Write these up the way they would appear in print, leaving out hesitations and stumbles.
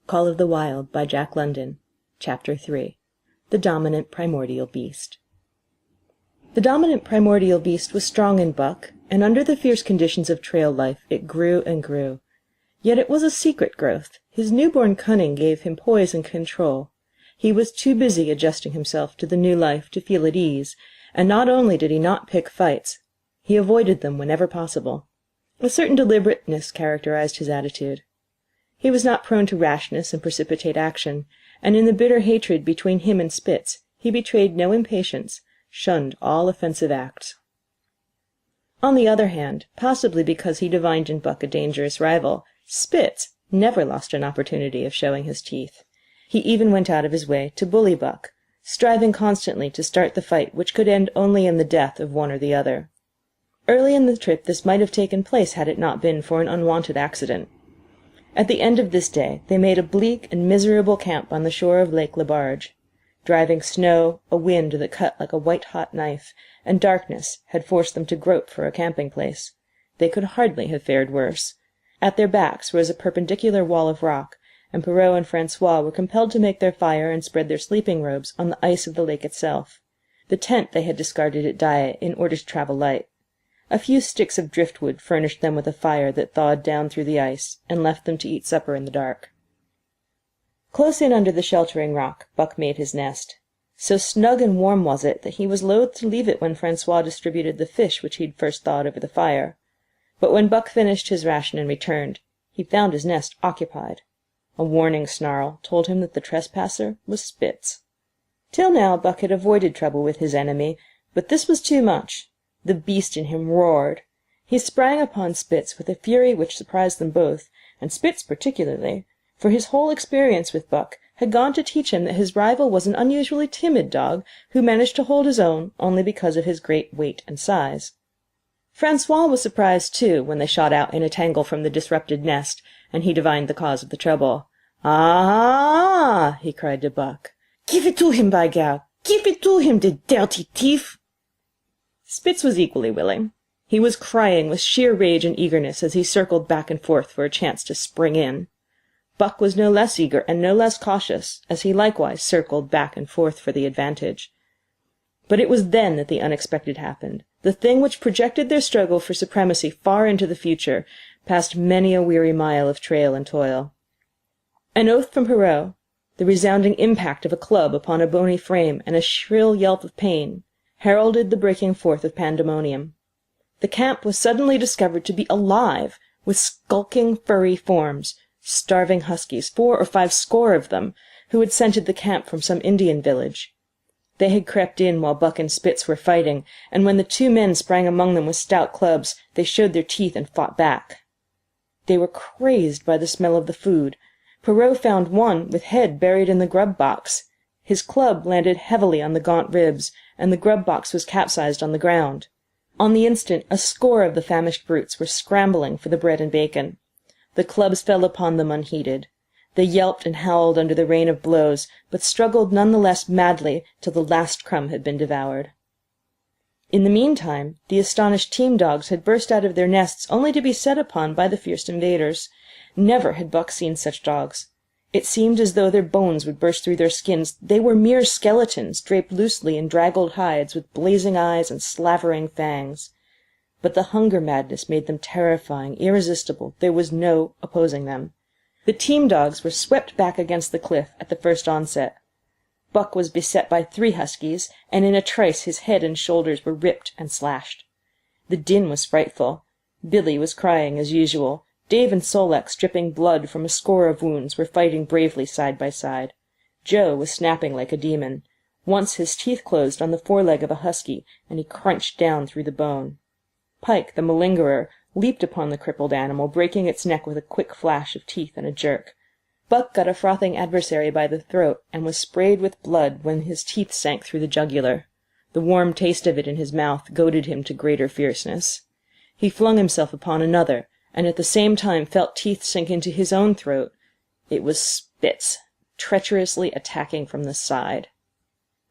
Call of the Wild by Jack London. Chapter 3. The Dominant Primordial Beast. The dominant primordial beast was strong in Buck, and under the fierce conditions of trail life it grew and grew. Yet it was a secret growth. His newborn cunning gave him poise and control. He was too busy adjusting himself to the new life to feel at ease, and not only did he not pick fights, he avoided them whenever possible. A certain deliberateness characterized his attitude. He was not prone to rashness and precipitate action, and in the bitter hatred between him and Spitz he betrayed no impatience, shunned all offensive acts. On the other hand, possibly because he divined in Buck a dangerous rival, Spitz never lost an opportunity of showing his teeth. He even went out of his way to bully Buck, striving constantly to start the fight which could end only in the death of one or the other. Early in the trip this might have taken place had it not been for an unwonted accident. At the end of this day they made a bleak and miserable camp on the shore of Lake Lebarge. Driving snow, a wind that cut like a white-hot knife, and darkness had forced them to grope for a camping place. They could hardly have fared worse. At their backs rose a perpendicular wall of rock, and Perrault and Francois were compelled to make their fire and spread their sleeping robes on the ice of the lake itself. The tent they had discarded at Dyea in order to travel light. A few sticks of driftwood furnished them with a fire that thawed down through the ice, and left them to eat supper in the dark. Close in under the sheltering rock Buck made his nest. So snug and warm was it that he was loath to leave it when Francois distributed the fish which he had first thawed over the fire. But when Buck finished his ration and returned, he found his nest occupied. A warning snarl told him that the trespasser was Spitz. Till now Buck had avoided trouble with his enemy, but this was too much. The beast in him roared. He sprang upon Spitz with a fury which surprised them both, and Spitz particularly, for his whole experience with Buck had gone to teach him that his rival was an unusually timid dog who managed to hold his own only because of his great weight and size. Francois was surprised, too, when they shot out in a tangle from the disrupted nest, and he divined the cause of the trouble. "Ah!" he cried to Buck. "Give it to him, by gad! Give it to him, the dirty thief!" Spitz was equally willing. He was crying with sheer rage and eagerness as he circled back and forth for a chance to spring in. Buck was no less eager and no less cautious, as he likewise circled back and forth for the advantage. But it was then that the unexpected happened, the thing which projected their struggle for supremacy far into the future, past many a weary mile of trail and toil. An oath from Perrault, the resounding impact of a club upon a bony frame, and a shrill yelp of pain, heralded the breaking forth of pandemonium. The camp was suddenly discovered to be alive with skulking furry forms, starving huskies, 4 or 5 score of them, who had scented the camp from some Indian village. They had crept in while Buck and Spitz were fighting, and when the 2 men sprang among them with stout clubs, they showed their teeth and fought back. They were crazed by the smell of the food. Perrault found one with head buried in the grub box. His club landed heavily on the gaunt ribs, and the grub box was capsized on the ground. On the instant a score of the famished brutes were scrambling for the bread and bacon. The clubs fell upon them unheeded. They yelped and howled under the rain of blows, but struggled none the less madly till the last crumb had been devoured. In the meantime, the astonished team dogs had burst out of their nests only to be set upon by the fierce invaders. Never had Buck seen such dogs. It seemed as though their bones would burst through their skins. They were mere skeletons, draped loosely in draggled hides, with blazing eyes and slavering fangs. But the hunger madness made them terrifying, irresistible. There was no opposing them. The team dogs were swept back against the cliff at the first onset. Buck was beset by 3 huskies, and in a trice his head and shoulders were ripped and slashed. The din was frightful. Billy was crying as usual. Dave and Sol-leks, dripping blood from a score of wounds, were fighting bravely side by side. Joe was snapping like a demon. Once his teeth closed on the foreleg of a husky, and he crunched down through the bone. Pike, the malingerer, leaped upon the crippled animal, breaking its neck with a quick flash of teeth and a jerk. Buck got a frothing adversary by the throat, and was sprayed with blood when his teeth sank through the jugular. The warm taste of it in his mouth goaded him to greater fierceness. He flung himself upon another, and at the same time felt teeth sink into his own throat. It was Spitz, treacherously attacking from the side.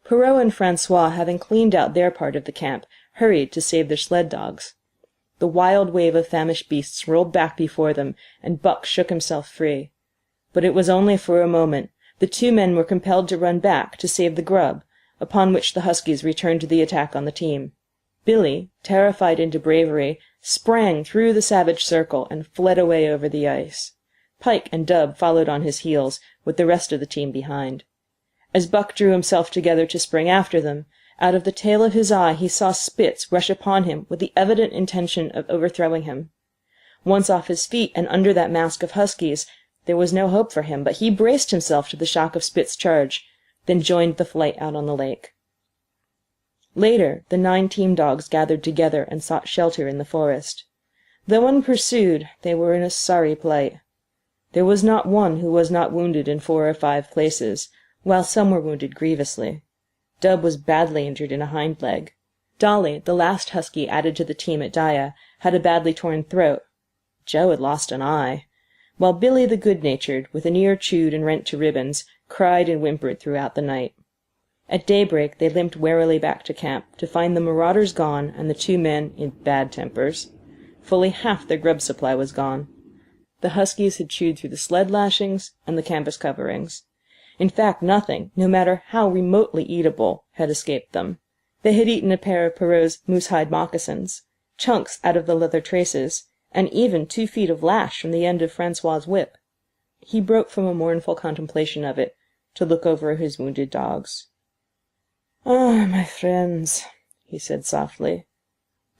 Perrault and Francois, having cleaned out their part of the camp, hurried to save their sled dogs. The wild wave of famished beasts rolled back before them, and Buck shook himself free. But it was only for a moment. The two men were compelled to run back to save the grub, upon which the huskies returned to the attack on the team. Billy, terrified into bravery, sprang through the savage circle and fled away over the ice. Pike and Dub followed on his heels, with the rest of the team behind. As Buck drew himself together to spring after them, out of the tail of his eye he saw Spitz rush upon him with the evident intention of overthrowing him. Once off his feet and under that mask of huskies, there was no hope for him, but he braced himself to the shock of Spitz's charge, then joined the flight out on the lake. Later, the 9 team dogs gathered together and sought shelter in the forest. Though unpursued, they were in a sorry plight. There was not one who was not wounded in 4 or 5 places, while some were wounded grievously. Dub was badly injured in a hind leg. Dolly, the last husky added to the team at Dyea, had a badly torn throat. Joe had lost an eye, while Billy the good-natured, with an ear chewed and rent to ribbons, cried and whimpered throughout the night. At daybreak they limped warily back to camp, to find the marauders gone and the 2 men in bad tempers. Fully half their grub supply was gone. The huskies had chewed through the sled lashings and the canvas coverings. In fact, nothing, no matter how remotely eatable, had escaped them. They had eaten a pair of Perrault's moose-hide moccasins, chunks out of the leather traces, and even 2 feet of lash from the end of Francois's whip. He broke from a mournful contemplation of it to look over his wounded dogs. "Ah, my friends," he said softly,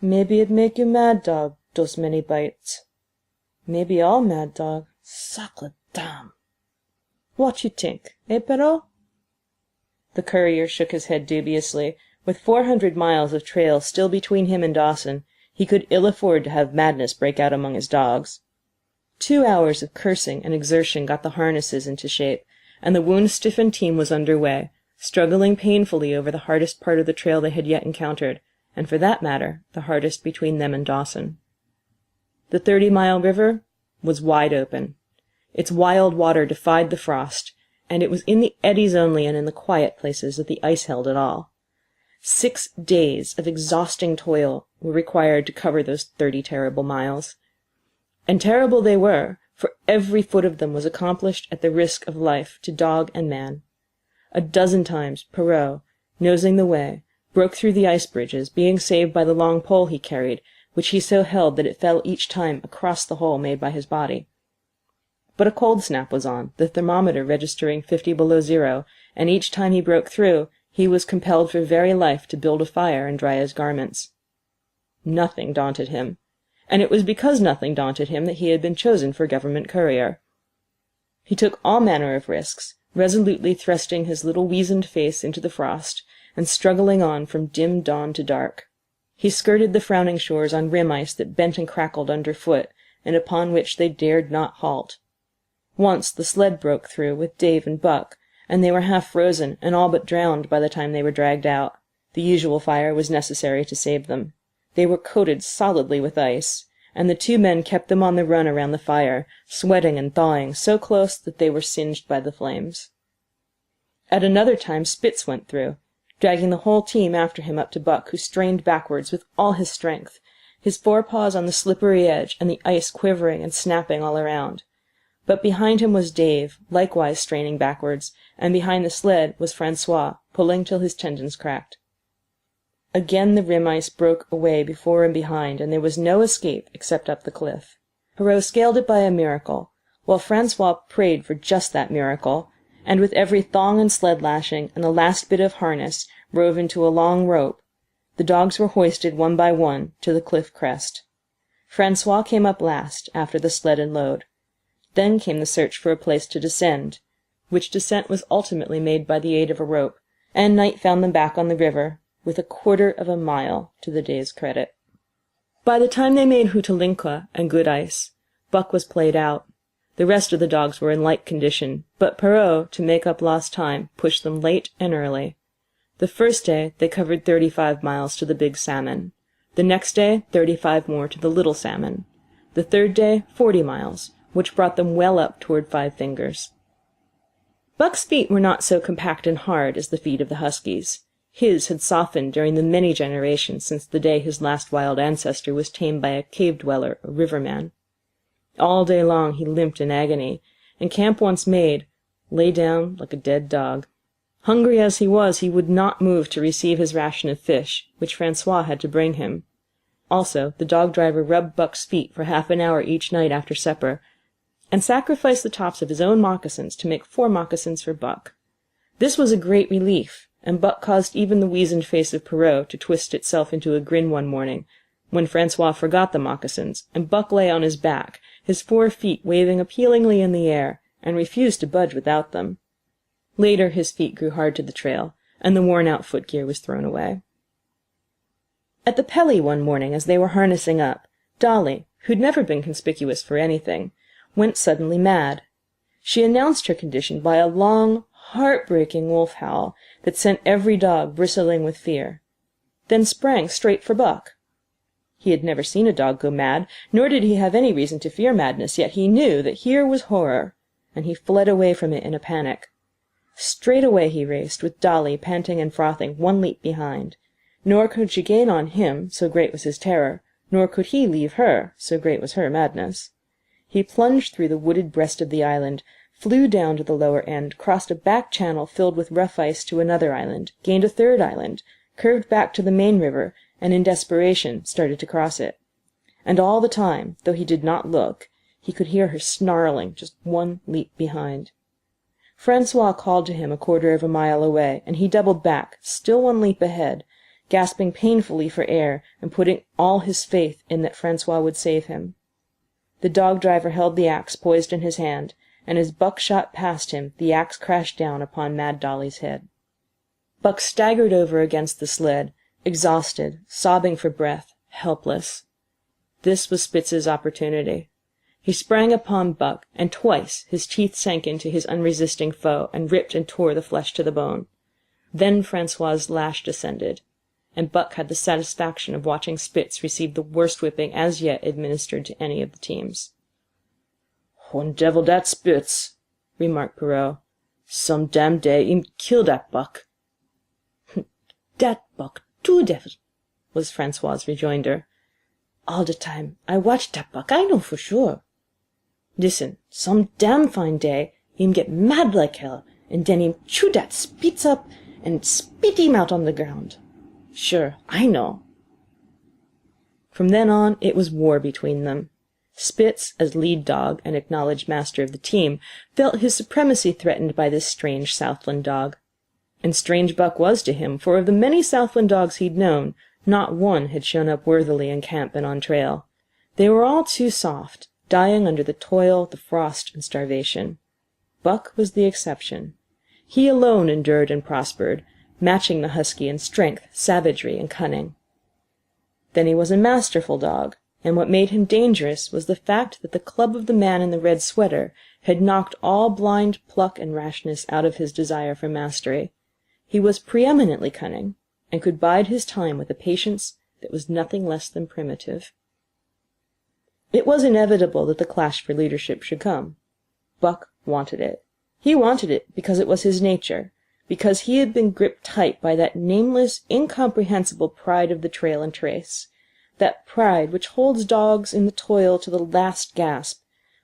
"maybe it make you mad dog, those many bites. Maybe all mad dog. Sacre dame! What you think, eh, Perrault?" The courier shook his head dubiously. With 400 miles of trail still between him and Dawson, he could ill afford to have madness break out among his dogs. 2 hours of cursing and exertion got the harnesses into shape, and the wound-stiffened team was under way, struggling painfully over the hardest part of the trail they had yet encountered, and for that matter, the hardest between them and Dawson. The 30-mile river was wide open. Its wild water defied the frost, and it was in the eddies only and in the quiet places that the ice held at all. 6 days of exhausting toil were required to cover those 30 terrible miles. And terrible they were, for every foot of them was accomplished at the risk of life to dog and man. A dozen times Perrault, nosing the way, broke through the ice bridges, being saved by the long pole he carried, which he so held that it fell each time across the hole made by his body. But a cold snap was on, the thermometer registering 50 below zero, and each time he broke through, he was compelled for very life to build a fire and dry his garments. Nothing daunted him, and it was because nothing daunted him that he had been chosen for government courier. He took all manner of risks, resolutely thrusting his little weazened face into the frost, and struggling on from dim dawn to dark. He skirted the frowning shores on rim ice that bent and crackled underfoot, and upon which they dared not halt. Once the sled broke through with Dave and Buck, and they were half frozen and all but drowned by the time they were dragged out. The usual fire was necessary to save them. They were coated solidly with ice, and the 2 men kept them on the run around the fire, sweating and thawing so close that they were singed by the flames. At another time Spitz went through, dragging the whole team after him up to Buck, who strained backwards with all his strength, his forepaws on the slippery edge and the ice quivering and snapping all around. But behind him was Dave, likewise straining backwards, and behind the sled was Francois, pulling till his tendons cracked. Again the rim ice broke away before and behind, and there was no escape except up the cliff. Perrault scaled it by a miracle, while Francois prayed for just that miracle, and with every thong and sled lashing and the last bit of harness rove into a long rope, the dogs were hoisted one by one to the cliff crest. Francois came up last, after the sled and load. Then came the search for a place to descend, which descent was ultimately made by the aid of a rope, and night found them back on the river, with 1/4 of a mile to the day's credit. By the time they made Hootalinqua and good ice, Buck was played out. The rest of the dogs were in like condition, but Perrault, to make up lost time, pushed them late and early. The first day they covered 35 miles to the Big Salmon. The next day 35 more to the Little Salmon. The third day 40 miles, which brought them well up toward 5 Fingers. Buck's feet were not so compact and hard as the feet of the huskies. His had softened during the many generations since the day his last wild ancestor was tamed by a cave-dweller, a riverman. All day long he limped in agony, and camp once made, lay down like a dead dog. Hungry as he was, he would not move to receive his ration of fish, which Francois had to bring him. Also, the dog-driver rubbed Buck's feet for half an hour each night after supper, and sacrificed the tops of his own moccasins to make 4 moccasins for Buck. This was a great relief, and Buck caused even the weazened face of Perrault to twist itself into a grin one morning, when Francois forgot the moccasins, and Buck lay on his back, his 4 feet waving appealingly in the air, and refused to budge without them. Later his feet grew hard to the trail, and the worn-out footgear was thrown away. At the Pelly one morning, as they were harnessing up, Dolly, who'd never been conspicuous for anything, went suddenly mad. She announced her condition by a long, heartbreaking wolf howl that sent every dog bristling with fear, then sprang straight for Buck. He had never seen a dog go mad, nor did he have any reason to fear madness, yet he knew that here was horror, and he fled away from it in a panic. Straight away he raced, with Dolly panting and frothing 1 leap behind. Nor could she gain on him, so great was his terror, nor could he leave her, so great was her madness. He plunged through the wooded breast of the island, flew down to the lower end, crossed a back channel filled with rough ice to another island, gained a 3rd island, curved back to the main river, and in desperation started to cross it. And all the time, though he did not look, he could hear her snarling just 1 leap behind. Francois called to him a 1/4 of a mile away, and he doubled back, still 1 leap ahead, gasping painfully for air and putting all his faith in that Francois would save him. The dog-driver held the axe poised in his hand, and as Buck shot past him, the axe crashed down upon Mad Dolly's head. Buck staggered over against the sled, exhausted, sobbing for breath, helpless. This was Spitz's opportunity. He sprang upon Buck, and twice his teeth sank into his unresisting foe and ripped and tore the flesh to the bone. Then Francois's lash descended, and Buck had the satisfaction of watching Spitz receive the worst whipping as yet administered to any of the teams. "One devil dat Spitz," remarked Perrault. "Some damn day him kill dat Buck." "Dat Buck too devil," was Francois's rejoinder. "All the time I watch dat Buck, I know for sure. Listen, some damn fine day him get mad like hell, and den him chew dat Spitz up and spit him out on the ground. Sure, I know." From then on, it was war between them. Spitz, as lead dog and acknowledged master of the team, felt his supremacy threatened by this strange Southland dog. And strange Buck was to him, for of the many Southland dogs he'd known, not one had shown up worthily in camp and on trail. They were all too soft, dying under the toil, the frost, and starvation. Buck was the exception. He alone endured and prospered, matching the husky in strength, savagery, and cunning. Then he was a masterful dog, and what made him dangerous was the fact that the club of the man in the red sweater had knocked all blind pluck and rashness out of his desire for mastery. He was preeminently cunning, and could bide his time with a patience that was nothing less than primitive. It was inevitable that the clash for leadership should come. Buck wanted it. He wanted it because it was his nature, because he had been gripped tight by that nameless, incomprehensible pride of the trail and trace, that pride which holds dogs in the toil to the last gasp,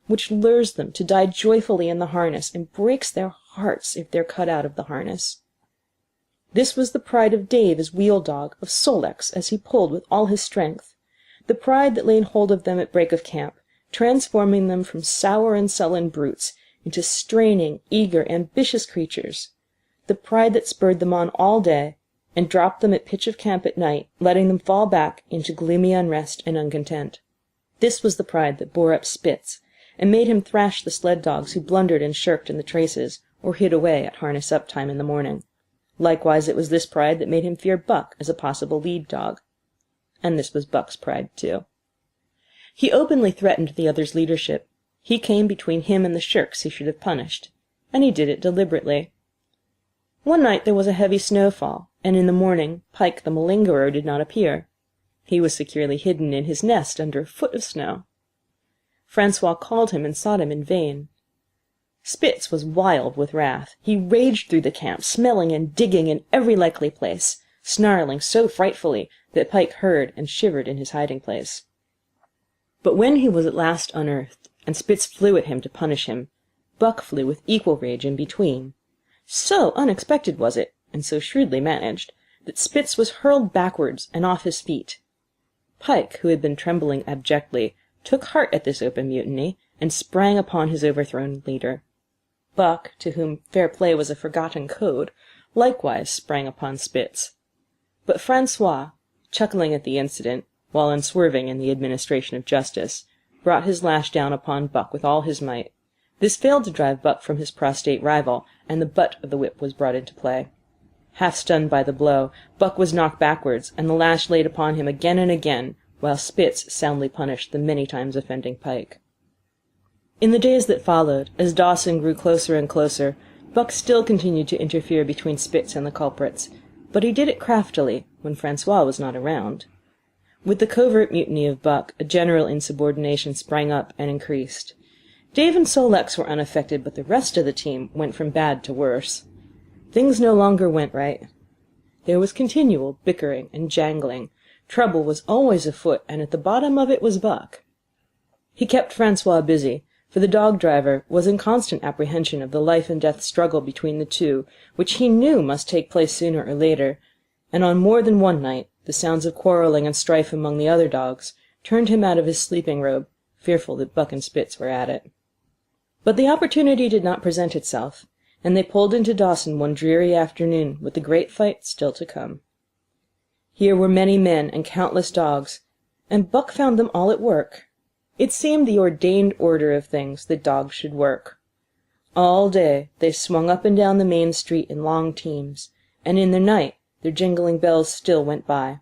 which lures them to die joyfully in the harness and breaks their hearts if they're cut out of the harness. This was the pride of Dave as wheel dog, of Sol-leks as he pulled with all his strength, the pride that laid hold of them at break of camp, transforming them from sour and sullen brutes into straining, eager, ambitious creatures, the pride that spurred them on all day and dropped them at pitch of camp at night, letting them fall back into gloomy unrest and uncontent. This was the pride that bore up Spitz, and made him thrash the sled dogs who blundered and shirked in the traces, or hid away at harness-up time in the morning. Likewise it was this pride that made him fear Buck as a possible lead dog. And this was Buck's pride, too. He openly threatened the other's leadership. He came between him and the shirks he should have punished, and he did it deliberately. One night there was a heavy snowfall, and in the morning Pike the malingerer did not appear. He was securely hidden in his nest under a foot of snow. Francois called him and sought him in vain. Spitz was wild with wrath. He raged through the camp, smelling and digging in every likely place, snarling so frightfully that Pike heard and shivered in his hiding-place. But when he was at last unearthed, and Spitz flew at him to punish him, Buck flew with equal rage in between. So unexpected was it, and so shrewdly managed, that Spitz was hurled backwards and off his feet. Pike, who had been trembling abjectly, took heart at this open mutiny, and sprang upon his overthrown leader. Buck, to whom fair play was a forgotten code, likewise sprang upon Spitz. But Francois, chuckling at the incident, while unswerving in the administration of justice, brought his lash down upon Buck with all his might. This failed to drive Buck from his prostrate rival, and the butt of the whip was brought into play. Half stunned by the blow, Buck was knocked backwards, and the lash laid upon him again and again, while Spitz soundly punished the many times offending Pike. In the days that followed, as Dawson grew closer and closer, Buck still continued to interfere between Spitz and the culprits, but he did it craftily, when Francois was not around. With the covert mutiny of Buck, a general insubordination sprang up and increased. Dave and Sol-leks were unaffected, but the rest of the team went from bad to worse. Things no longer went right. There was continual bickering and jangling. Trouble was always afoot, and at the bottom of it was Buck. He kept Francois busy, for the dog-driver was in constant apprehension of the life-and-death struggle between the two, which he knew must take place sooner or later, and on more than one night the sounds of quarrelling and strife among the other dogs turned him out of his sleeping robe, fearful that Buck and Spitz were at it. But the opportunity did not present itself, and they pulled into Dawson one dreary afternoon with the great fight still to come. Here were many men and countless dogs, and Buck found them all at work. It seemed the ordained order of things that dogs should work. All day they swung up and down the main street in long teams, and in the night their jingling bells still went by.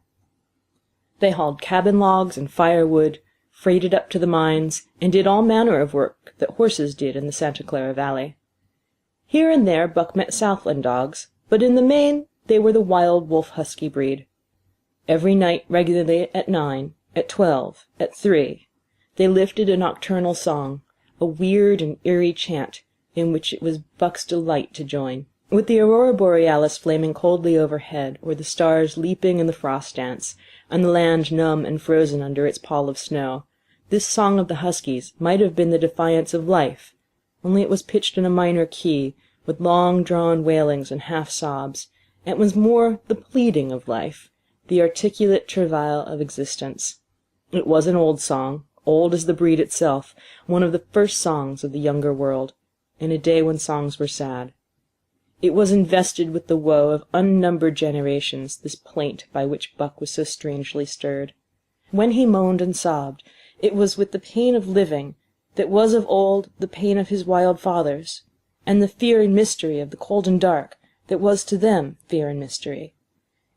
They hauled cabin logs and firewood, freighted up to the mines, and did all manner of work that horses did in the Santa Clara Valley. Here and there Buck met Southland dogs, but in the main they were the wild wolf husky breed. Every night regularly at 9, at 12, at 3, they lifted a nocturnal song, a weird and eerie chant, in which it was Buck's delight to join. With the aurora borealis flaming coldly overhead, or the stars leaping in the frost dance, and the land numb and frozen under its pall of snow, this song of the huskies might have been the defiance of life, only it was pitched in a minor key, with long-drawn wailings and half-sobs, and was more the pleading of life, the articulate travail of existence. It was an old song, old as the breed itself, one of the first songs of the younger world, in a day when songs were sad. It was invested with the woe of unnumbered generations, this plaint by which Buck was so strangely stirred. When he moaned and sobbed, it was with the pain of living that was of old the pain of his wild fathers, and the fear and mystery of the cold and dark that was to them fear and mystery,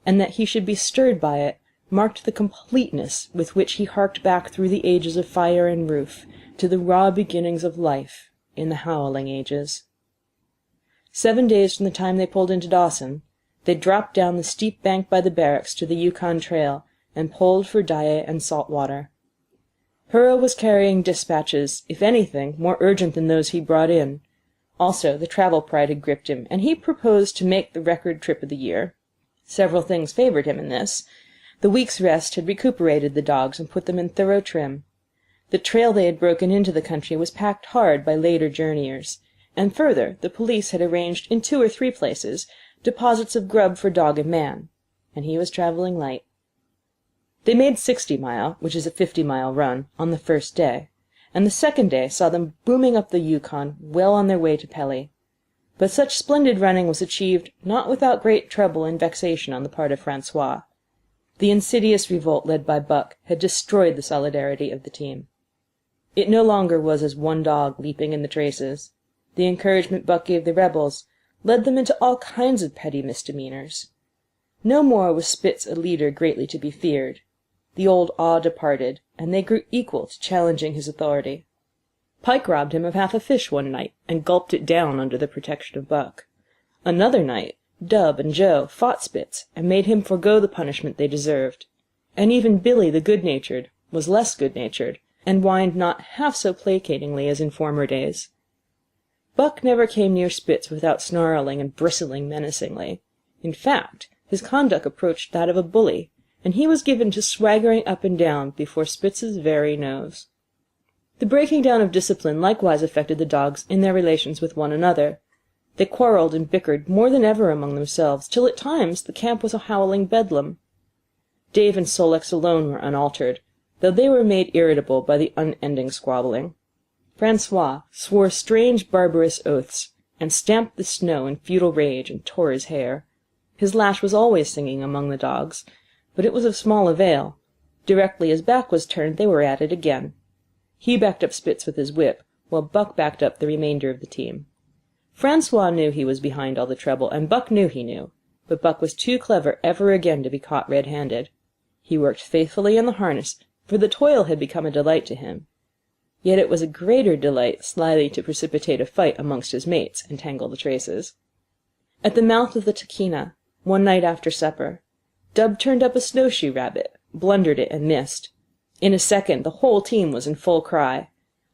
and that he should be stirred by it marked the completeness with which he harked back through the ages of fire and roof to the raw beginnings of life in the howling ages. 7 days from the time they pulled into Dawson, they dropped down the steep bank by the barracks to the Yukon Trail and pulled for Dyea and salt water. Hurrah was carrying dispatches, if anything, more urgent than those he brought in. Also, the travel pride had gripped him, and he proposed to make the record trip of the year. Several things favored him in this. The week's rest had recuperated the dogs and put them in thorough trim. The trail they had broken into the country was packed hard by later journeyers, and further, the police had arranged in 2 or 3 places deposits of grub for dog and man, and he was traveling light. They made 60 Mile, which is a 50-mile run, on the first day, and the second day saw them booming up the Yukon well on their way to Pelly. But such splendid running was achieved not without great trouble and vexation on the part of Francois. The insidious revolt led by Buck had destroyed the solidarity of the team. It no longer was as one dog leaping in the traces. The encouragement Buck gave the rebels led them into all kinds of petty misdemeanors. No more was Spitz a leader greatly to be feared. The old awe departed, and they grew equal to challenging his authority. Pike robbed him of half a fish one night, and gulped it down under the protection of Buck. Another night, Dub and Joe fought Spitz, and made him forego the punishment they deserved. And even Billy the good-natured was less good-natured, and whined not half so placatingly as in former days. Buck never came near Spitz without snarling and bristling menacingly. In fact, his conduct approached that of a bully, and he was given to swaggering up and down before Spitz's very nose. The breaking down of discipline likewise affected the dogs in their relations with one another. They quarrelled and bickered more than ever among themselves, till at times the camp was a howling bedlam. Dave and Sol-leks alone were unaltered, though they were made irritable by the unending squabbling. Francois swore strange barbarous oaths, and stamped the snow in futile rage, and tore his hair. His lash was always singing among the dogs, but it was of small avail. Directly his back was turned, they were at it again. He backed up Spitz with his whip, while Buck backed up the remainder of the team. Francois knew he was behind all the trouble, and Buck knew he knew, but Buck was too clever ever again to be caught red-handed. He worked faithfully in the harness, for the toil had become a delight to him. Yet it was a greater delight slyly to precipitate a fight amongst his mates and tangle the traces. At the mouth of the Tahkeena, one night after supper, Dub turned up a snowshoe rabbit, blundered it, and missed. In a second the whole team was in full cry.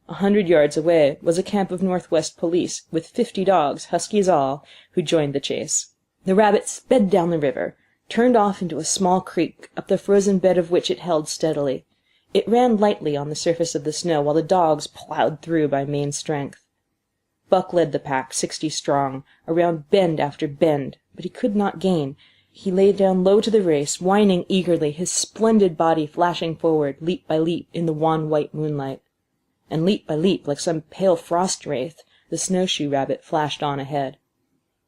100 yards away was a camp of Northwest police, with 50 dogs, huskies all, who joined the chase. The rabbit sped down the river, turned off into a small creek, up the frozen bed of which it held steadily. It ran lightly on the surface of the snow, while the dogs ploughed through by main strength. Buck led the pack, 60 strong, around bend after bend, but he could not gain. He lay down low to the race, whining eagerly, his splendid body flashing forward, leap by leap, in the wan white moonlight. And leap by leap, like some pale frost wraith, the snowshoe rabbit flashed on ahead.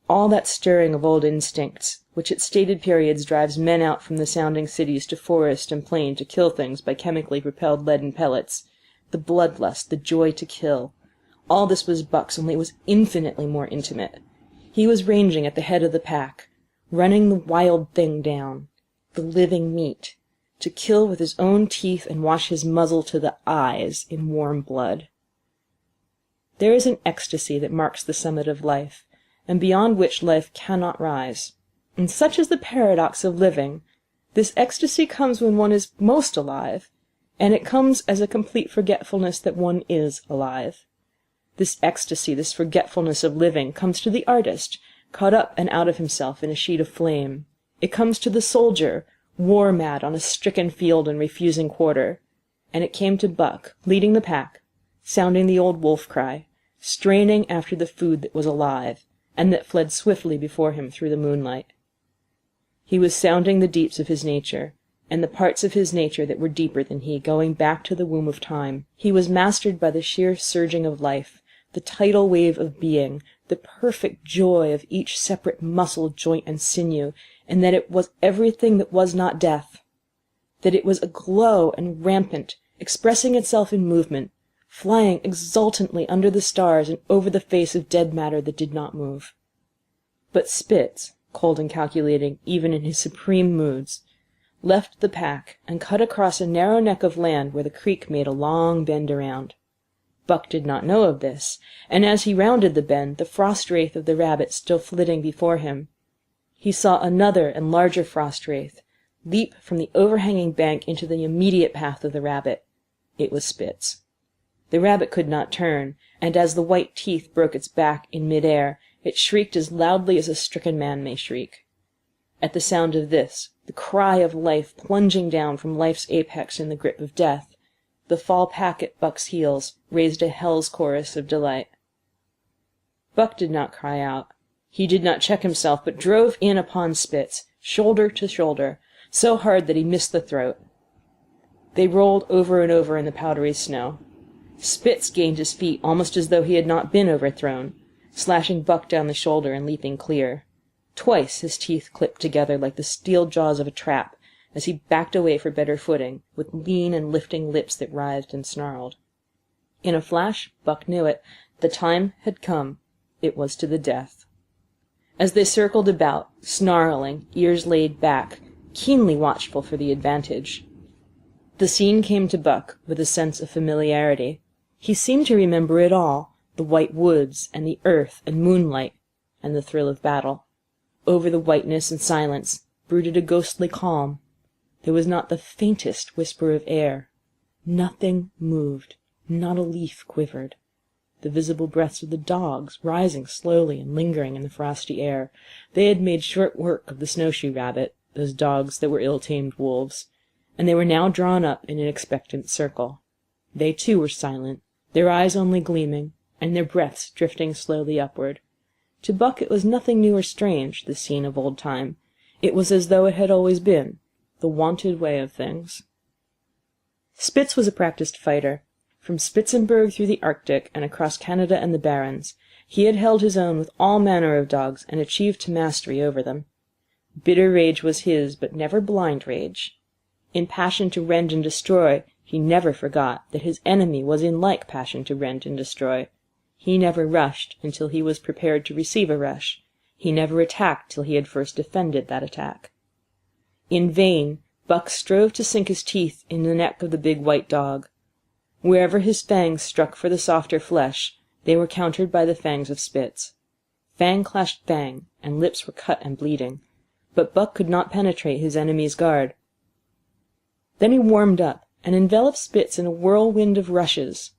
All that stirring of old instincts, which at stated periods drives men out from the sounding cities to forest and plain to kill things by chemically propelled leaden pellets, the bloodlust, the joy to kill, all this was Buck's, only it was infinitely more intimate. He was ranging at the head of the pack, running the wild thing down, the living meat, to kill with his own teeth and wash his muzzle to the eyes in warm blood. There is an ecstasy that marks the summit of life, and beyond which life cannot rise. And such is the paradox of living. This ecstasy comes when one is most alive, and it comes as a complete forgetfulness that one is alive. This ecstasy, this forgetfulness of living, comes to the artist, caught up and out of himself in a sheet of flame. It comes to the soldier, war-mad on a stricken field and refusing quarter. And it came to Buck, leading the pack, sounding the old wolf cry, straining after the food that was alive, and that fled swiftly before him through the moonlight. He was sounding the deeps of his nature, and the parts of his nature that were deeper than he, going back to the womb of time. He was mastered by the sheer surging of life, the tidal wave of being, the perfect joy of each separate muscle, joint, and sinew, and that it was everything that was not death, that it was aglow and rampant, expressing itself in movement, flying exultantly under the stars and over the face of dead matter that did not move. But Spitz, cold and calculating even in his supreme moods, left the pack and cut across a narrow neck of land where the creek made a long bend around. Buck did not know of this, and as he rounded the bend, the frost wraith of the rabbit still flitting before him, he saw another and larger frost wraith leap from the overhanging bank into the immediate path of the rabbit. It was Spitz. The rabbit could not turn, and as the white teeth broke its back in mid-air, it shrieked as loudly as a stricken man may shriek. At the sound of this, the cry of life plunging down from life's apex in the grip of death, the fall pack at Buck's heels raised a hell's chorus of delight. Buck did not cry out. He did not check himself, but drove in upon Spitz, shoulder to shoulder, so hard that he missed the throat. They rolled over and over in the powdery snow. Spitz gained his feet almost as though he had not been overthrown, slashing Buck down the shoulder and leaping clear. Twice his teeth clipped together like the steel jaws of a trap as he backed away for better footing, with lean and lifting lips that writhed and snarled. In a flash, Buck knew it. The time had come. It was to the death. As they circled about, snarling, ears laid back, keenly watchful for the advantage, the scene came to Buck with a sense of familiarity. He seemed to remember it all, the white woods, and the earth and moonlight, and the thrill of battle. Over the whiteness and silence brooded a ghostly calm. There was not the faintest whisper of air. Nothing moved, not a leaf quivered. The visible breaths of the dogs, rising slowly and lingering in the frosty air. They had made short work of the snowshoe rabbit, those dogs that were ill-tamed wolves, and they were now drawn up in an expectant circle. They too were silent, their eyes only gleaming, and their breaths drifting slowly upward. To Buck it was nothing new or strange, this scene of old time. It was as though it had always been, the wonted way of things. Spitz was a practised fighter. From Spitzenberg through the Arctic and across Canada and the Barrens, he had held his own with all manner of dogs and achieved to mastery over them. Bitter rage was his, but never blind rage. In passion to rend and destroy, he never forgot that his enemy was in like passion to rend and destroy. He never rushed until he was prepared to receive a rush. He never attacked till he had first defended that attack. In vain, Buck strove to sink his teeth in the neck of the big white dog. Wherever his fangs struck for the softer flesh, they were countered by the fangs of Spitz. Fang clashed fang, and lips were cut and bleeding, but Buck could not penetrate his enemy's guard. Then he warmed up, and enveloped Spitz in a whirlwind of rushes.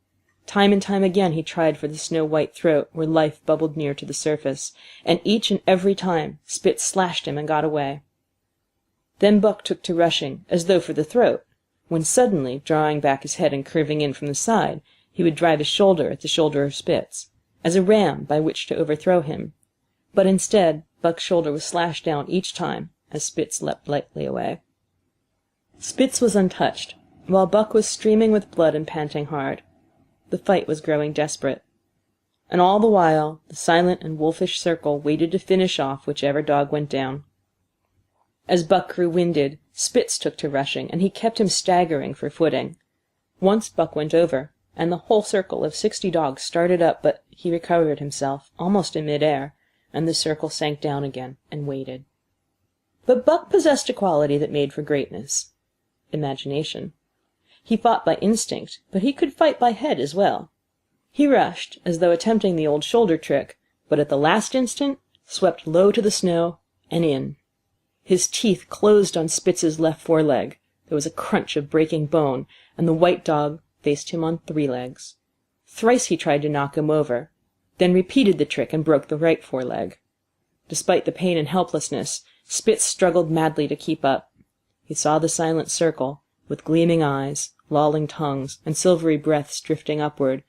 Time and time again he tried for the snow-white throat, where life bubbled near to the surface, and each and every time Spitz slashed him and got away. Then Buck took to rushing, as though for the throat, when suddenly, drawing back his head and curving in from the side, he would drive his shoulder at the shoulder of Spitz, as a ram by which to overthrow him. But instead, Buck's shoulder was slashed down each time, as Spitz leapt lightly away. Spitz was untouched, while Buck was streaming with blood and panting hard. The fight was growing desperate. And all the while, the silent and wolfish circle waited to finish off whichever dog went down. As Buck grew winded, Spitz took to rushing, and he kept him staggering for footing. Once Buck went over, and the whole circle of 60 dogs started up, but he recovered himself, almost in mid-air, and the circle sank down again and waited. But Buck possessed a quality that made for greatness: imagination. He fought by instinct, but he could fight by head as well. He rushed, as though attempting the old shoulder trick, but at the last instant swept low to the snow and in. His teeth closed on Spitz's left foreleg. There was a crunch of breaking bone, and the white dog faced him on 3 legs. Thrice he tried to knock him over, then repeated the trick and broke the right foreleg. Despite the pain and helplessness, Spitz struggled madly to keep up. He saw the silent circle, with gleaming eyes, lolling tongues, and silvery breaths drifting upward,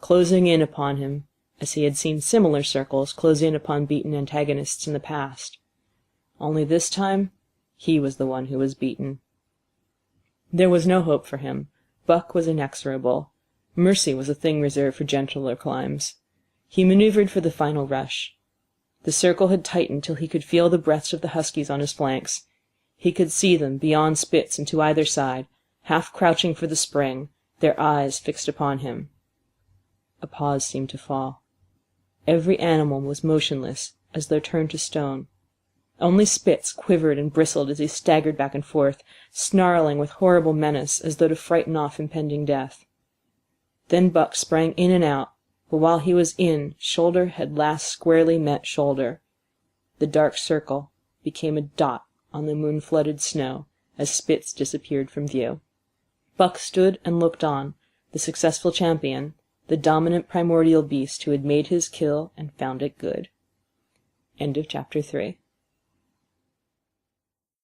closing in upon him, as he had seen similar circles close in upon beaten antagonists in the past. Only this time, he was the one who was beaten. There was no hope for him. Buck was inexorable. Mercy was a thing reserved for gentler climes. He maneuvered for the final rush. The circle had tightened till he could feel the breaths of the huskies on his flanks. He could see them beyond Spitz and to either side, half crouching for the spring, their eyes fixed upon him. A pause seemed to fall. Every animal was motionless, as though turned to stone. Only Spitz quivered and bristled as he staggered back and forth, snarling with horrible menace, as though to frighten off impending death. Then Buck sprang in and out, but while he was in, shoulder had last squarely met shoulder. The dark circle became a dot on the moon-flooded snow as Spitz disappeared from view. Buck stood and looked on, the successful champion, the dominant primordial beast who had made his kill and found it good. End of chapter 3.